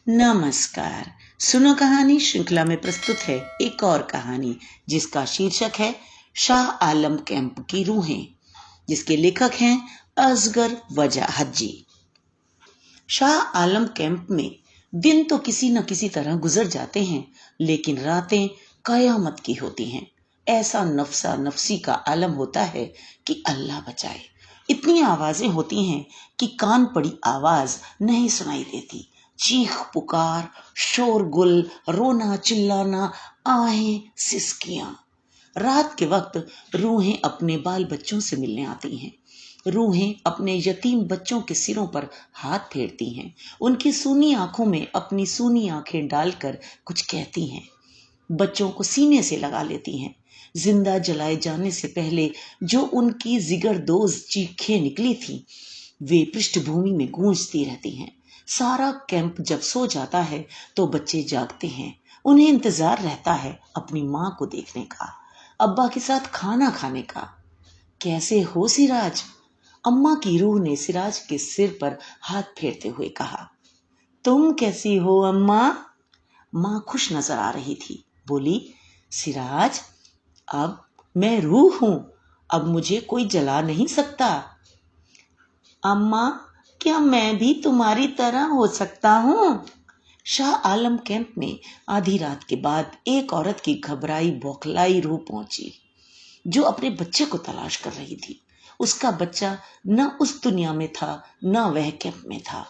नमस्कार। सुनो कहानी श्रृंखला में प्रस्तुत है एक और कहानी जिसका शीर्षक है शाह आलम कैंप की रूहें, जिसके लेखक हैं असगर वजाहत जी। शाह आलम कैंप में दिन तो किसी न किसी तरह गुजर जाते हैं, लेकिन रातें कयामत की होती हैं। ऐसा नफसा नफसी का आलम होता है कि अल्लाह बचाए। इतनी आवाजें होती हैं कि कान पड़ी आवाज नहीं सुनाई देती। चीख पुकार, शोरगुल, रोना चिल्लाना, आहें सिसकियां। रात के वक्त रूहें अपने बाल बच्चों से मिलने आती हैं। रूहें अपने यतीम बच्चों के सिरों पर हाथ फेरती हैं। उनकी सूनी आंखों में अपनी सूनी आंखें डालकर कुछ कहती हैं। बच्चों को सीने से लगा लेती हैं। जिंदा जलाए जाने से पहले जो उनकी जिगरदोज चीखें निकली थी, वे पृष्ठभूमि में गूंजती रहती हैं। सारा कैंप जब सो जाता है तो बच्चे जागते हैं। उन्हें इंतजार रहता है अपनी माँ को देखने का, अब्बा के साथ खाना खाने का। कैसे हो सिराज? अम्मा की रूह ने सिराज के सिर पर हाथ फेरते हुए कहा। तुम कैसी हो अम्मा? माँ खुश नजर आ रही थी। बोली, सिराज, अब मैं रूह हूं, अब मुझे कोई जला नहीं सकता। अम्मा, क्या मैं भी तुम्हारी तरह हो सकता हूँ? शाह आलम कैंप में आधी रात के बाद एक औरत की घबराई बौखलाई रूह पहुंची, जो अपने बच्चे को तलाश कर रही थी। उसका बच्चा न उस दुनिया में था, न वह कैंप में था।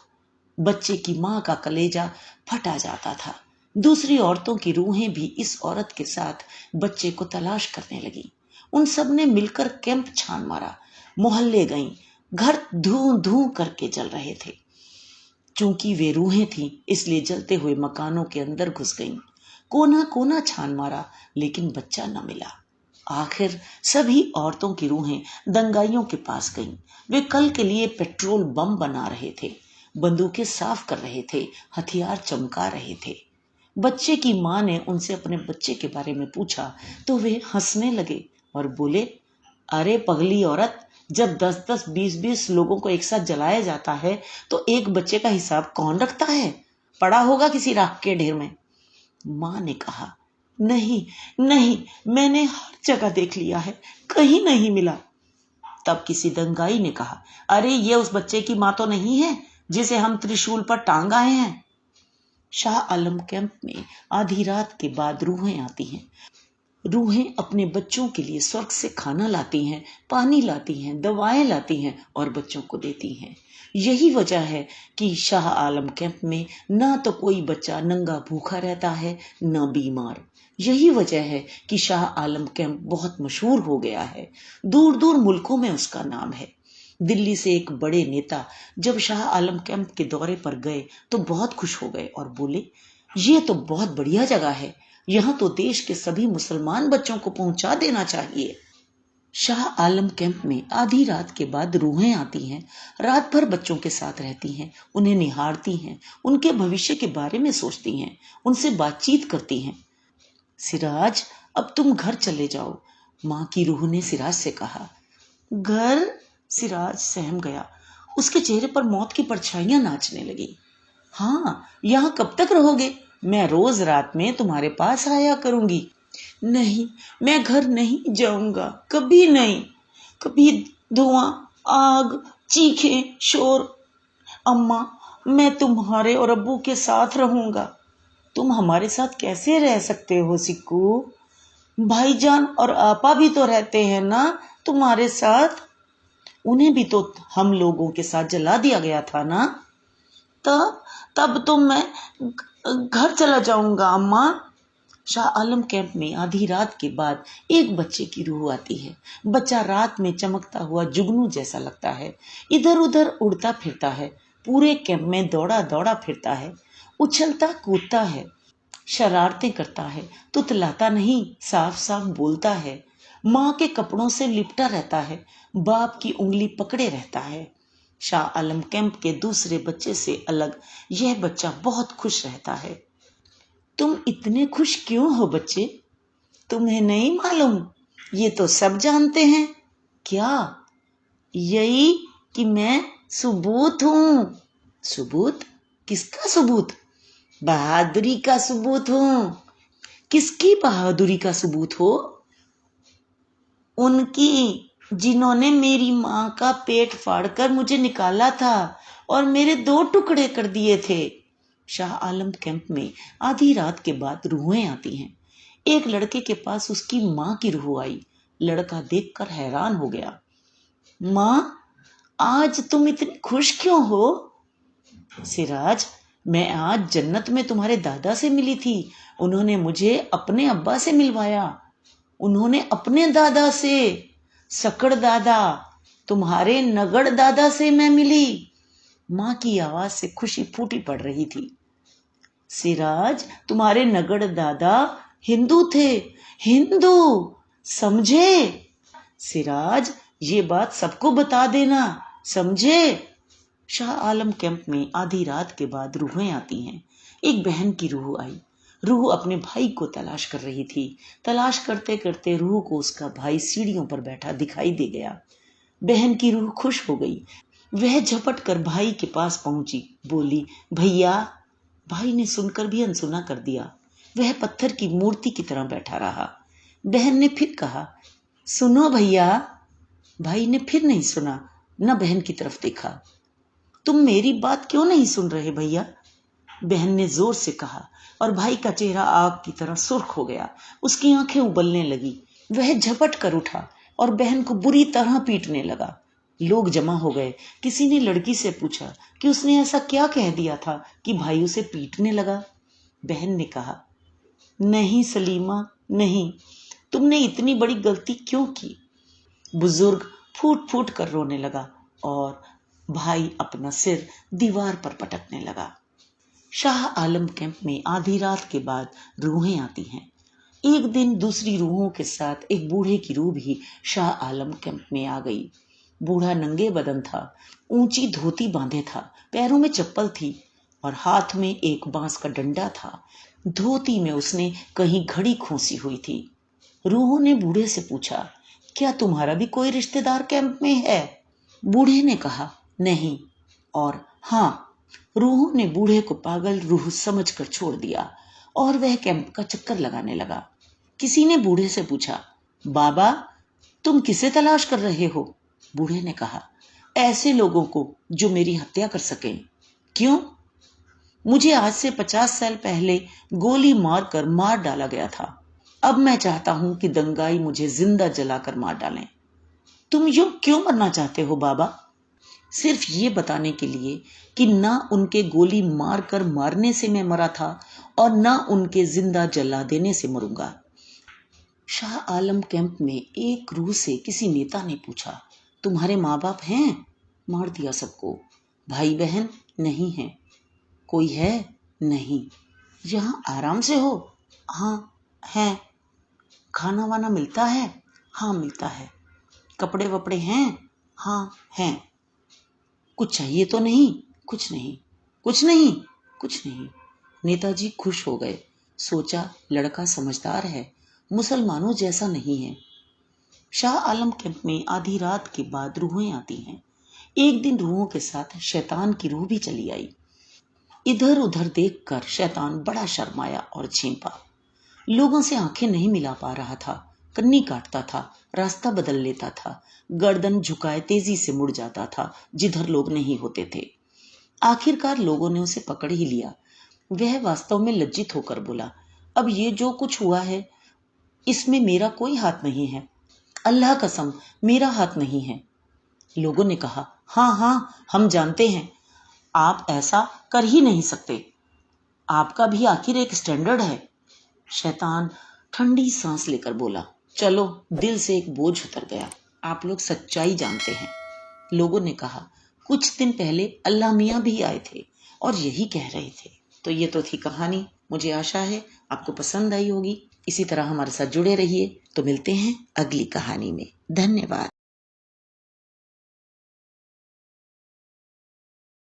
बच्चे की माँ का कलेजा फटा जाता था। दूसरी औरतों की रूहें भी इस औरत के साथ बच्चे को तलाश करने लगी। उन सब ने मिलकर कैंप छान मारा। मोहल्ले गईं, घर धूं धूं करके जल रहे थे। चूंकि वे रूहें थीं, इसलिए जलते हुए मकानों के अंदर घुस गईं। कोना कोना छान मारा, लेकिन बच्चा न मिला। आखिर सभी औरतों की रूहें दंगाइयों के पास गईं। वे कल के लिए पेट्रोल बम बना रहे थे, बंदूकें साफ कर रहे थे, हथियार चमका रहे थे। बच्चे की माँ ने उनसे अपने बच्चे के बारे में पूछा तो वे हंसने लगे और बोले, अरे पगली औरत, जब 10-10, 20-20 लोगों को एक साथ जलाया जाता है तो एक बच्चे का हिसाब कौन रखता है? पड़ा होगा किसी राख के ढेर में। माँ ने कहा, नहीं नहीं, मैंने हर जगह देख लिया है, कहीं नहीं मिला। तब किसी दंगाई ने कहा, अरे ये उस बच्चे की माँ तो नहीं है जिसे हम त्रिशूल पर टांग आए हैं। शाह आलम कैंप में आधी रात के बाद रूहें आती हैं। रूहें अपने बच्चों के लिए स्वर्ग से खाना लाती हैं, पानी लाती हैं, दवाएं लाती हैं और बच्चों को देती हैं। यही वजह है कि शाह आलम कैंप में ना तो कोई बच्चा नंगा भूखा रहता है, न बीमार। यही वजह है कि शाह आलम कैंप बहुत मशहूर हो गया है। दूर दूर मुल्कों में उसका नाम है। दिल्ली से एक बड़े नेता जब शाह आलम कैंप के दौरे पर गए तो बहुत खुश हो गए और बोले, ये तो बहुत बढ़िया जगह है, यहाँ तो देश के सभी मुसलमान बच्चों को पहुंचा देना चाहिए। शाह आलम कैंप में आधी रात के बाद रूहें आती हैं। रात भर बच्चों के साथ रहती हैं, उन्हें निहारती हैं, उनके भविष्य के बारे में सोचती हैं, उनसे बातचीत करती हैं। सिराज, अब तुम घर चले जाओ, माँ की रूह ने सिराज से कहा। घर? सिराज सहम गया। उसके चेहरे पर मौत की परछाइयां नाचने लगी। हाँ, यहाँ कब तक रहोगे? मैं रोज रात में तुम्हारे पास आया करूंगी। नहीं, मैं घर नहीं जाऊंगा, कभी नहीं। कभी धुआं, आग, चीखें, शोर। अम्मा, मैं तुम्हारे और अब्बू के साथ रहूंगा। तुम हमारे साथ कैसे रह सकते हो सिक्कू? भाईजान और आपा भी तो रहते हैं ना तुम्हारे साथ। उन्हें भी तो हम लोगों के साथ जला दिया गया था ना। तब तब तो मैं घर चला जाऊंगा अम्मा। शाह आलम कैंप में आधी रात के बाद एक बच्चे की रूह आती है। बच्चा रात में चमकता हुआ जुगनू जैसा लगता है। इधर उधर उड़ता फिरता है, पूरे कैंप में दौड़ा दौड़ा फिरता है, उछलता कूदता है, शरारतें करता है, तुतलाता नहीं, साफ साफ बोलता है, माँ के कपड़ों से लिपटा रहता है, बाप की उंगली पकड़े रहता है। शाह आलम कैंप के दूसरे बच्चे से अलग यह बच्चा बहुत खुश रहता है। तुम इतने खुश क्यों हो बच्चे? तुम्हें नहीं मालूम? ये तो सब जानते हैं। क्या? यही कि मैं सुबूत हूं। सबूत? किसका सबूत? बहादुरी का सबूत हूँ। किसकी बहादुरी का सबूत हो? उनकी, जिन्होंने मेरी माँ का पेट फाड़कर मुझे निकाला था और मेरे 2 टुकड़े कर दिए थे। शाह आलम कैंप में आधी रात के बाद रूहें आती हैं। एक लड़के के पास उसकी माँ की रूह आई। लड़का देखकर हैरान हो गया। माँ, आज तुम इतनी खुश क्यों हो? सिराज, मैं आज जन्नत में तुम्हारे दादा से मिली थी। उन्होंने मुझे अपने अब्बा से मिलवाया। उन्होंने अपने दादा से, सकड़ दादा, तुम्हारे नगड़ दादा से मैं मिली। माँ की आवाज से खुशी फूटी पड़ रही थी। सिराज, तुम्हारे नगड़ दादा हिंदू थे। हिंदू, समझे? सिराज, ये बात सबको बता देना, समझे? शाह आलम कैंप में आधी रात के बाद रूहें आती हैं। एक बहन की रूह आई। रूह अपने भाई को तलाश कर रही थी। तलाश करते करते रूह को उसका भाई सीढ़ियों पर बैठा दिखाई दे गया। बहन की रूह खुश हो गई। वह झपट कर भाई के पास पहुंची, बोली, भैया। भाई ने सुनकर भी अनसुना कर दिया। वह पत्थर की मूर्ति की तरह बैठा रहा। बहन ने फिर कहा, सुनो भैया। भाई ने फिर नहीं सुना, न बहन की तरफ देखा। तुम मेरी बात क्यों नहीं सुन रहे भैया? बहन ने जोर से कहा और भाई का चेहरा आग की तरह सुर्ख हो गया। उसकी आंखें उबलने लगी। वह झपट कर उठा और बहन को बुरी तरह पीटने लगा। लोग जमा हो गए। किसी ने लड़की से पूछा कि उसने ऐसा क्या कह दिया था कि भाई उसे पीटने लगा। बहन ने कहा, नहीं सलीमा, नहीं, तुमने इतनी बड़ी गलती क्यों की? बुजुर्ग फूट फूट कर रोने लगा और भाई अपना सिर दीवार पर पटकने लगा। शाह आलम कैंप में आधी रात के बाद रूहें आती हैं। एक दिन दूसरी रूहों के साथ एक बूढ़े की रूह भी शाह आलम कैंप में आ गई। बूढ़ा नंगे बदन था, ऊंची धोती बांधे था, पैरों में चप्पल थी और हाथ में एक बांस का डंडा था। धोती में उसने कहीं घड़ी खोसी हुई थी। रूहों ने बूढ़े से पूछा, क्या तुम्हारा भी कोई रिश्तेदार कैंप में है? बूढ़े ने कहा, नहीं और हाँ। रूहों ने बूढ़े को पागल रूह समझकर छोड़ दिया और वह कैंप का चक्कर लगाने लगा। किसी ने बूढ़े से पूछा, बाबा, तुम किसे तलाश कर रहे हो? बूढ़े ने कहा, ऐसे लोगों को जो मेरी हत्या कर सकें। क्यों? मुझे आज से 50 साल पहले गोली मारकर मार डाला गया था। अब मैं चाहता हूं कि दंगाई मुझे जिंदा जलाकर मार डालें। तुम यूं क्यों मरना चाहते हो बाबा? सिर्फ ये बताने के लिए कि ना उनके गोली मारकर मारने से मैं मरा था और ना उनके जिंदा जला देने से मरूंगा। शाह आलम कैंप में एक रूह से किसी नेता ने पूछा, तुम्हारे माँ बाप हैं? मार दिया सबको। भाई बहन? नहीं है। कोई है? नहीं। यहाँ आराम से हो? हाँ है। खाना वाना मिलता है? हाँ मिलता है। कपड़े वपड़े हैं? हाँ हैं। कुछ चाहिए तो नहीं? कुछ नहीं। कुछ नहीं? कुछ नहीं। नेताजी खुश हो गए। सोचा, लड़का समझदार है, मुसलमानों जैसा नहीं है। शाह आलम कैंप में आधी रात के बाद रूहें आती हैं। एक दिन रूहों के साथ शैतान की रूह भी चली आई। इधर उधर देखकर शैतान बड़ा शर्माया और चींपा। लोगों से आंखें नहीं मिला पा रहा था, कन्नी काटता था, रास्ता बदल लेता था, गर्दन झुकाए तेजी से मुड़ जाता था जिधर लोग नहीं होते थे। आखिरकार लोगों ने उसे पकड़ ही लिया। वह वास्तव में लज्जित होकर बोला, अब ये जो कुछ हुआ है इसमें मेरा कोई हाथ नहीं है। अल्लाह कसम, मेरा हाथ नहीं है। लोगों ने कहा, हाँ हाँ, हम जानते हैं, आप ऐसा कर ही नहीं सकते। आपका भी आखिर एक स्टैंडर्ड है। शैतान ठंडी सांस लेकर बोला, चलो, दिल से एक बोझ उतर गया। आप लोग सच्चाई जानते हैं। लोगों ने कहा, कुछ दिन पहले अल्लाह मियाँ भी आए थे और यही कह रहे थे। तो ये तो थी कहानी। मुझे आशा है आपको पसंद आई होगी। इसी तरह हमारे साथ जुड़े रहिए। तो मिलते हैं अगली कहानी में। धन्यवाद।